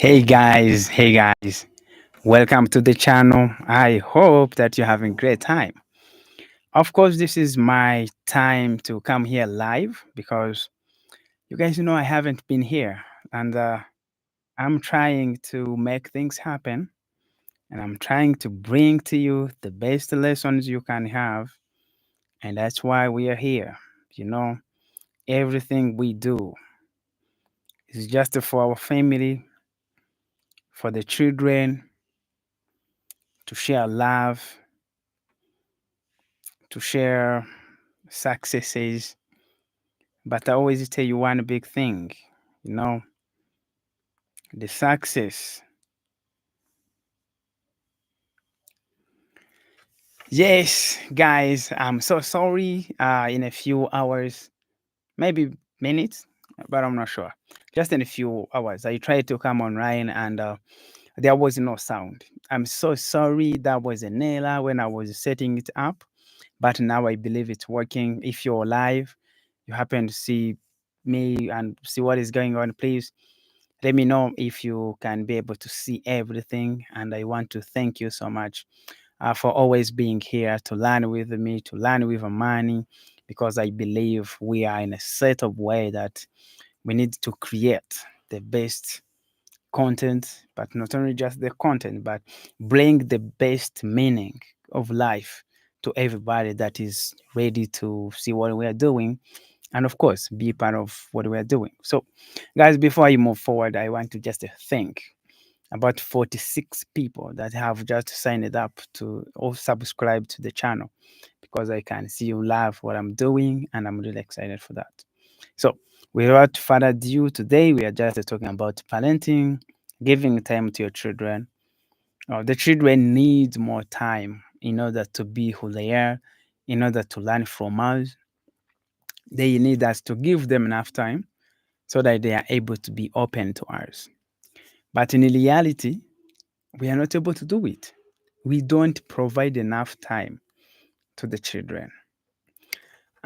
Hey guys, welcome to the channel. I hope that you're having a great time. Of course, this is my time to come here live because you guys know I haven't been here and I'm trying to make things happen and I'm trying to bring to you the best lessons you can have. And that's why we are here. You know, everything we do is just for our family, for the children, to share love, to share successes. But I always tell you one big thing, you know, the success. Yes, guys, I'm so sorry. In a few hours, maybe minutes, but I'm not sure. Just in a few hours, I tried to come online and there was no sound. I'm so sorry. That was an error when I was setting it up, but now I believe it's working. If you're live, you happen to see me and see what is going on, please let me know if you can be able to see everything. And I want to thank you so much for always being here to learn with me, to learn with Amani, because I believe we are in a set of way that we need to create the best content, but not only just the content, but bring the best meaning of life to everybody that is ready to see what we are doing and of course be part of what we are doing. So guys, before I move forward, I want to just thank about 46 people that have just signed up to or subscribe to the channel because I can see you love what I'm doing and I'm really excited for that. So without further ado, today we are just talking about parenting, giving time to your children. The children need more time in order to be who they are, in order to learn from us. They need us to give them enough time so that they are able to be open to us. But in reality, we are not able to do it. We don't provide enough time to the children.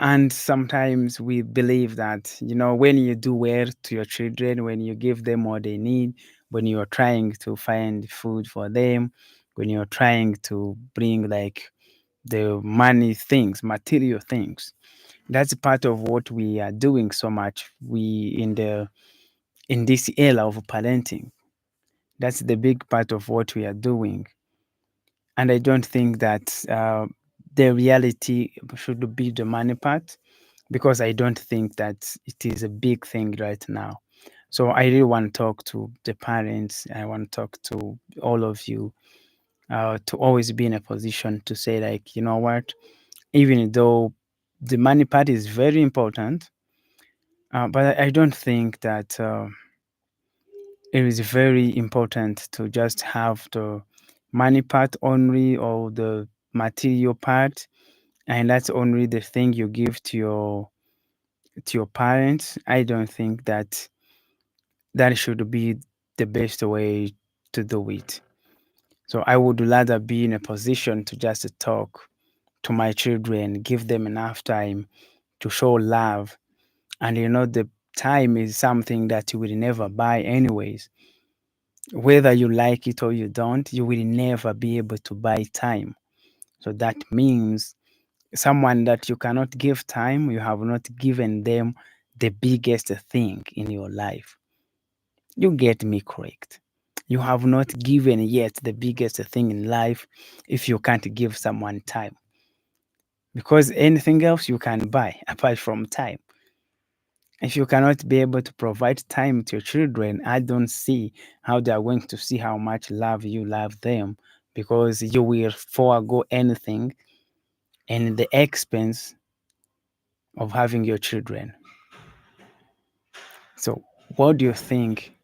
And sometimes we believe that, when you do well to your children, when you give them what they need, when you're trying to find food for them, when you're trying to bring like the money things, material things, that's part of what we are doing so much. We in this era of parenting, that's the big part of what we are doing. And I don't think that the reality should be the money part because I don't think that it is a big thing right now. So I really want to talk to the parents. I want to talk to all of you to always be in a position to say, like, you know what, even though the money part is very important, but I don't think that it is very important to just have the money part only or the material part, and that's only the thing you give to your parents. I don't think that that should be the best way to do it. So I would rather be in a position to just talk to my children, give them enough time to show love. And the time is something that you will never buy anyways. Whether you like it or you don't, you will never be able to buy time. So that means someone that you cannot give time, you have not given them the biggest thing in your life. You get me correct. You have not given yet the biggest thing in life if you can't give someone time. Because anything else you can buy apart from time. If you cannot be able to provide time to your children, I don't see how they are going to see how much love you love them because you will forego anything in the expense of having your children. So, what do you think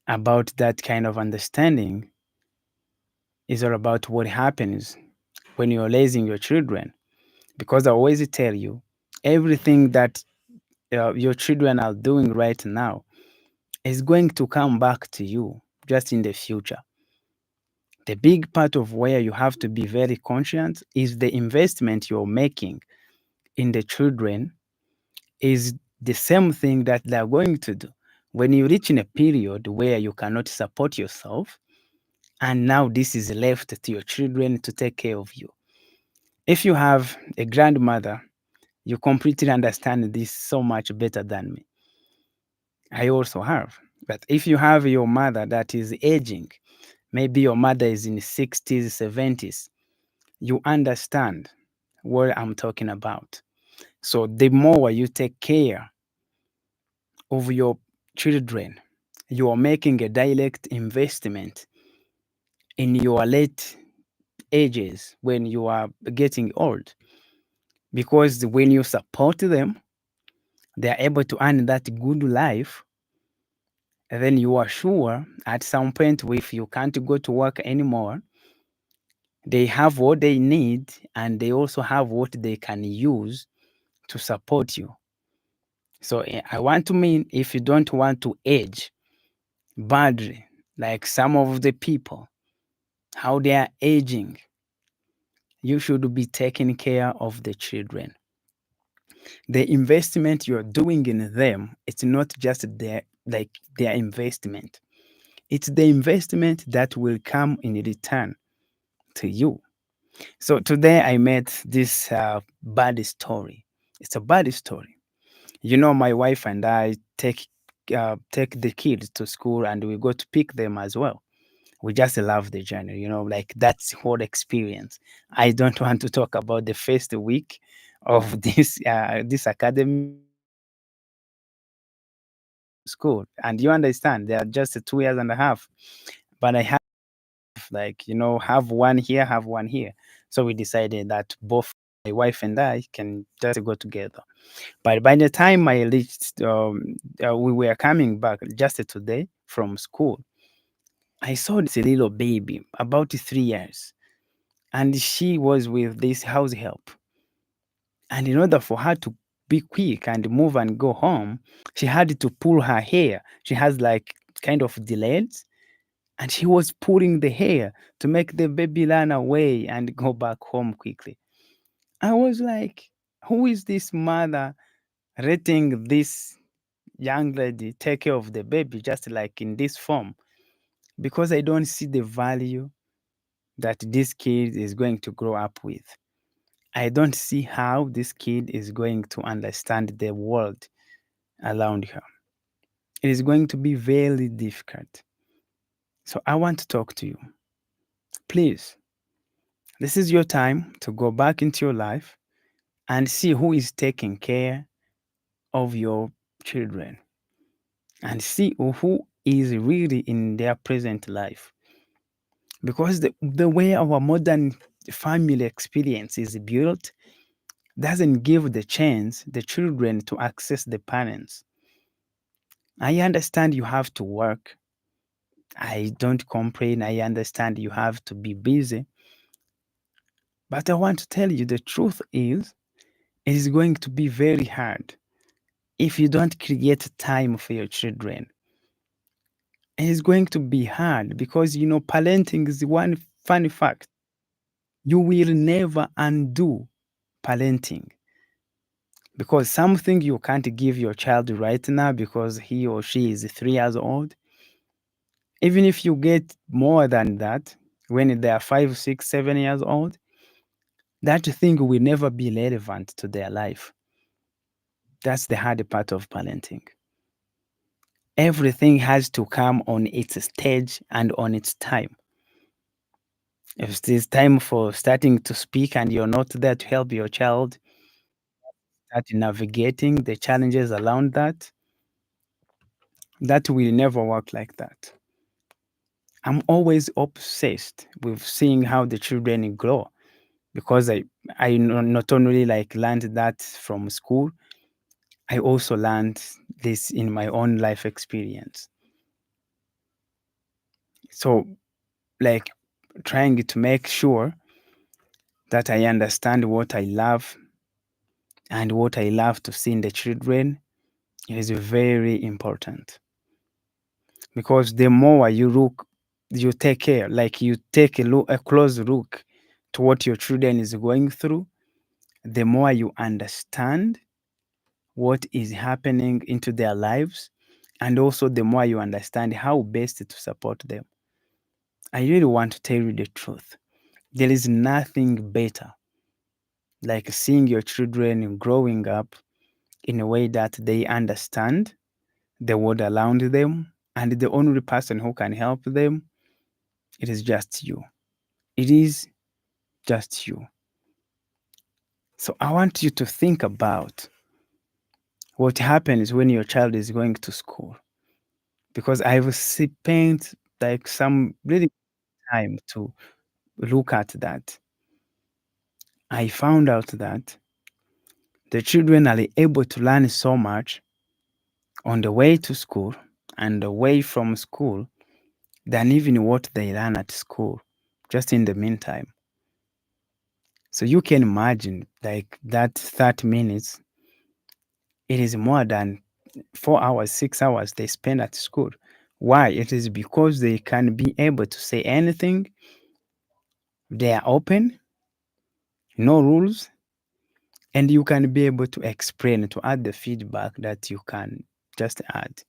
about that kind of understanding? Is all about what happens when you're raising your children. Because I always tell you, everything that your children are doing right now is going to come back to you just in the future. The big part of where you have to be very conscious is the investment you're making in the children is the same thing that they're going to do when you reach in a period where you cannot support yourself, and now this is left to your children to take care of you. If you have a grandmother, you completely understand this so much better than me. I also have. But if you have your mother that is aging, maybe your mother is in 60s, 70s, you understand what I'm talking about. So the more you take care of your children, you are making a direct investment in your late ages when you are getting old. Because when you support them, they are able to earn that good life. And then you are sure at some point, if you can't go to work anymore, they have what they need and they also have what they can use to support you. So I want to mean if you don't want to age badly, like some of the people, how they are aging, you should be taking care of the children. The investment you're doing in them, it's not just their investment. It's the investment that will come in return to you. So today I met this bad story. It's a bad story. My wife and I take the kids to school, and we go to pick them as well. We just love the journey, like that's whole experience. I don't want to talk about the first week of this academy school. And you understand, they are just 2 years and a half, but I have have one here, have one here. So we decided that both my wife and I can just go together. But by the time I reached, we were coming back just today from school. I saw this little baby, about 3 years, and she was with this house help. And in order for her to be quick and move and go home, she had to pull her hair. She has like kind of delays, and she was pulling the hair to make the baby run away and go back home quickly. I was like, who is this mother letting this young lady take care of the baby just like in this form? Because I don't see the value that this kid is going to grow up with. I don't see how this kid is going to understand the world around her. It is going to be very difficult. So I want to talk to you. Please, this is your time to go back into your life and see who is taking care of your children and see who is really in their present life. Because the way our modern family experience is built doesn't give the chance the children to access the parents. I understand you have to work. I don't complain. I understand you have to be busy. But I want to tell you the truth is, it is going to be very hard if you don't create time for your children. It is going to be hard because, parenting is one funny fact. You will never undo parenting because something you can't give your child right now because he or she is 3 years old. Even if you get more than that, when they are 5, 6, 7 years old, that thing will never be relevant to their life. That's the hard part of parenting. Everything has to come on its stage and on its time. If it is time for starting to speak and you're not there to help your child start navigating the challenges around that, that will never work like that. I'm always obsessed with seeing how the children grow because not only like learned that from school, I also learned this in my own life experience. So, like, trying to make sure that I understand what I love and what I love to see in the children is very important. Because the more you take care, like you take a close look to what your children is going through, the more you understand what is happening into their lives, and also the more you understand how best to support them. I really want to tell you the truth. There is nothing better like seeing your children growing up in a way that they understand the world around them, and the only person who can help them, it is just you. It is just you. So I want you to think about what happens when your child is going to school, because I've spent like some really time to look at that. I found out that the children are able to learn so much on the way to school and away from school than even what they learn at school, just in the meantime. So you can imagine like that 30 minutes, it is more than 4 hours, 6 hours they spend at school. Why? It is because they can be able to say anything, they are open, no rules, and you can be able to explain, to add the feedback that you can just add.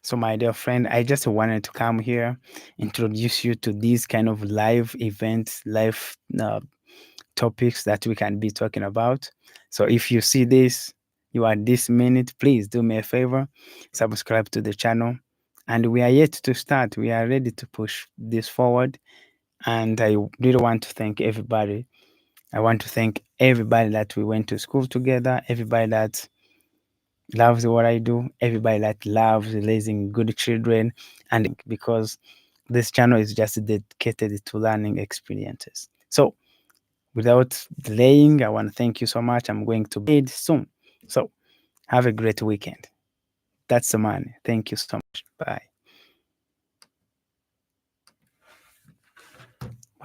So, my dear friend, I just wanted to come here, introduce you to these kind of live events, live topics that we can be talking about. So, if you see this, you are this minute, please do me a favor, subscribe to the channel. And we are yet to start. We are ready to push this forward. And I really want to thank everybody. I want to thank everybody that we went to school together, everybody that loves what I do, everybody that loves raising good children, and because this channel is just dedicated to learning experiences. So, without delaying, I want to thank you so much. I'm going to bed soon. So, have a great weekend. That's the man. Thank you so much. Bye.